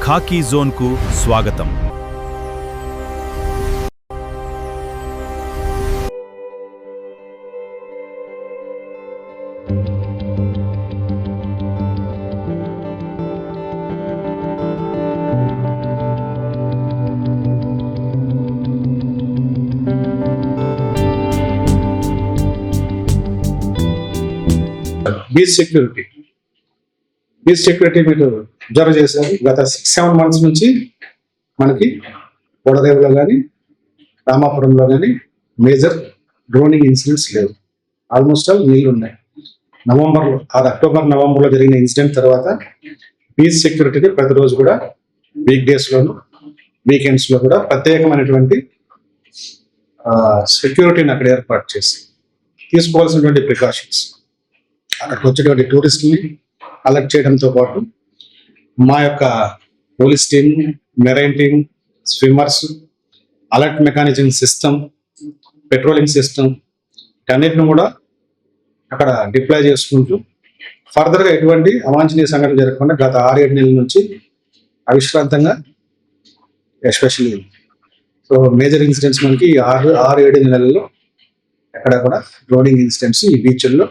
ఖాకీ జోన్కు స్వాగతం. Beach security మీరు observe చేశారు. గత 6-7 months నుంచి మనకి వడరేవులో కానీ రామాపురంలో కానీ మేజర్ డ్రోనింగ్ ఇన్సిడెంట్స్ లేవు. ఆల్మోస్ట్ ఆల్ నీళ్ళు ఉన్నాయి. అక్టోబర్ నవంబర్లో జరిగిన ఇన్సిడెంట్ తర్వాత బీచ్ సెక్యూరిటీని ప్రతిరోజు కూడా వీక్ డేస్లోను వీకెండ్స్లో కూడా ప్రత్యేకమైనటువంటి సెక్యూరిటీని అక్కడ ఏర్పాటు చేసి తీసుకోవాల్సినటువంటి ప్రికాషన్స్, అక్కడికి వచ్చేటువంటి టూరిస్టుని అలర్ట్ చేయడంతో పాటు మా యొక్క police team, marine team, swimmers, alert mechanism system, patrolling system అన్నిటిని కూడా అక్కడ డిప్లాయ్ చేసుకుంటూ ఫర్దర్గా ఎటువంటి అవాంఛనీయ సంఘటన జరగకుండా గత 6-7 నెలల నుంచి అవిశ్రాంతంగా, ఎస్పెషల్లీ మేజర్ ఇన్సిడెంట్స్ మనకి 6-7 నెలల్లో ఎక్కడ కూడా డ్రోనింగ్ ఇన్సిడెంట్స్ ఈ బీచ్ల్లో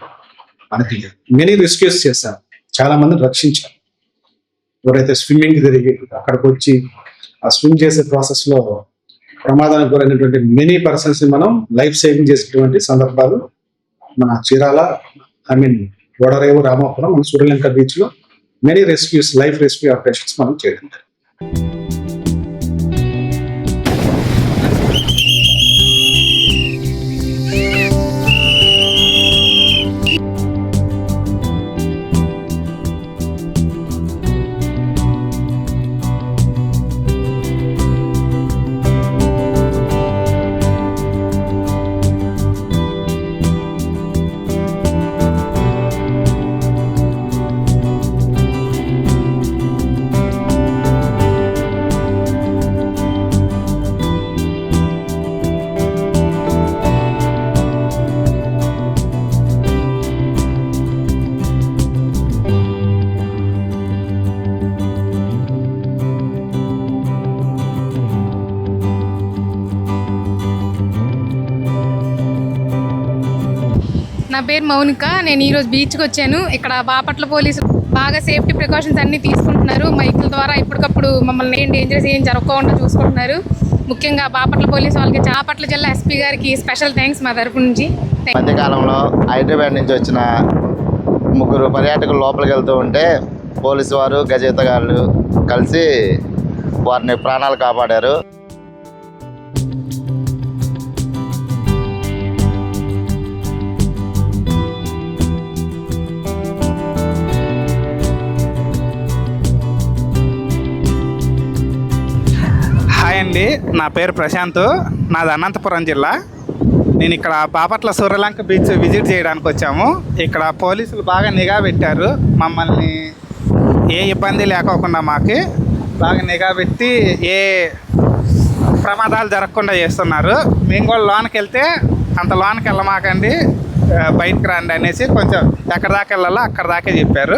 మనకి మెనీ రెస్క్యూస్ చేశారు. చాలా మందిని రక్షించారు. ఎవరైతే స్విమ్మింగ్ తిరిగి అక్కడికి వచ్చి ఆ స్విమ్ చేసే ప్రాసెస్లో ప్రమాదానికి గురైనటువంటి మెనీ పర్సన్స్ని మనం లైఫ్ సేవింగ్ చేసేటువంటి సందర్భాలు మన చీరాల, వడరేవు, రామాపురం, మన సూర్యలంక బీచ్లో many rescues, life rescue operations మనం చేయడం. నా పేరు మౌనిక. నేను ఈరోజు బీచ్కి వచ్చాను. ఇక్కడ బాపట్ల పోలీసులు బాగా సేఫ్టీ ప్రికాషన్స్ అన్నీ తీసుకుంటున్నారు. మైకుల ద్వారా ఇప్పటికప్పుడు మమ్మల్ని ఏం డేంజర్స్ ఏం జరగకుండా చూసుకుంటున్నారు. ముఖ్యంగా బాపట్ల పోలీసు వాళ్ళకి, బాపట్ల జిల్లా ఎస్పీ గారికి స్పెషల్ థ్యాంక్స్ మా తరపు నుంచి. మధ్యకాలంలో హైదరాబాద్ నుంచి వచ్చిన 3 పర్యాటకులు లోపలికి వెళ్తూ ఉంటే పోలీసు వారు, గజేతగాళ్ళు కలిసి వారిని ప్రాణాలు కాపాడారు. హాయ్ అండి, నా పేరు ప్రశాంత్. నాది అనంతపురం జిల్లా. నేను ఇక్కడ బాపట్ల సూర్యలంక బీచ్ విజిట్ చేయడానికి వచ్చాము. ఇక్కడ పోలీసులు బాగా నిఘా పెట్టారు. మమ్మల్ని ఏ ఇబ్బంది లేకోకుండా మాకు బాగా నిఘా పెట్టి ఏ ప్రమాదాలు జరగకుండా చేస్తున్నారు. మేము కూడా లోనికి వెళ్తే అంత లోనికి వెళ్ళమాకండి, బయటకు రండి అనేసి కొంచెం ఎక్కడ దాకా వెళ్ళాలో అక్కడ దాకే చెప్పారు.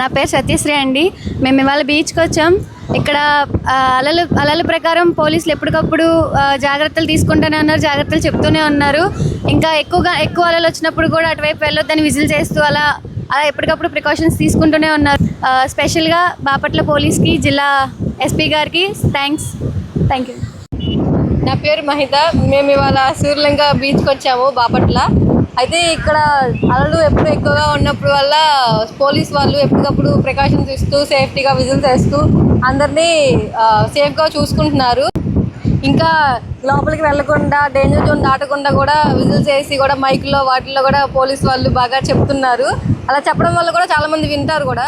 నా పేరు సత్యశ్రీ అండి. మేము ఇవాళ బీచ్కి వచ్చాం. ఇక్కడ అలల ప్రకారం పోలీసులు ఎప్పటికప్పుడు జాగ్రత్తలు తీసుకుంటూనే ఉన్నారు, జాగ్రత్తలు చెప్తూనే ఉన్నారు. ఇంకా ఎక్కువ అలలు వచ్చినప్పుడు కూడా అటువైపు వెళ్ళొద్దని విజిల్ చేస్తూ అలా ఎప్పటికప్పుడు ప్రికాషన్స్ తీసుకుంటూనే ఉన్నారు. స్పెషల్గా బాపట్ల పోలీస్కి, జిల్లా ఎస్పీ గారికి థ్యాంక్ యూ. నా పేరు మహిత. మేము ఇవాళ సూర్యలంక బీచ్కి వచ్చాము బాపట్ల. అయితే ఇక్కడ అలలు ఎప్పుడు ఎక్కువగా ఉన్నప్పుడు వల్ల పోలీస్ వాళ్ళు ఎప్పటికప్పుడు ప్రికాషన్స్ ఇస్తూ సేఫ్టీగా విజిల్స్ వేస్తూ అందరినీ సేఫ్గా చూసుకుంటున్నారు. ఇంకా లోపలికి వెళ్లకుండా, డేంజర్ జోన్ దాటకుండా కూడా విజిల్స్ వేసి కూడా మైక్లో వాటిల్లో కూడా పోలీస్ వాళ్ళు బాగా చెప్తున్నారు. అలా చెప్పడం వల్ల కూడా చాలామంది వింటారు కూడా.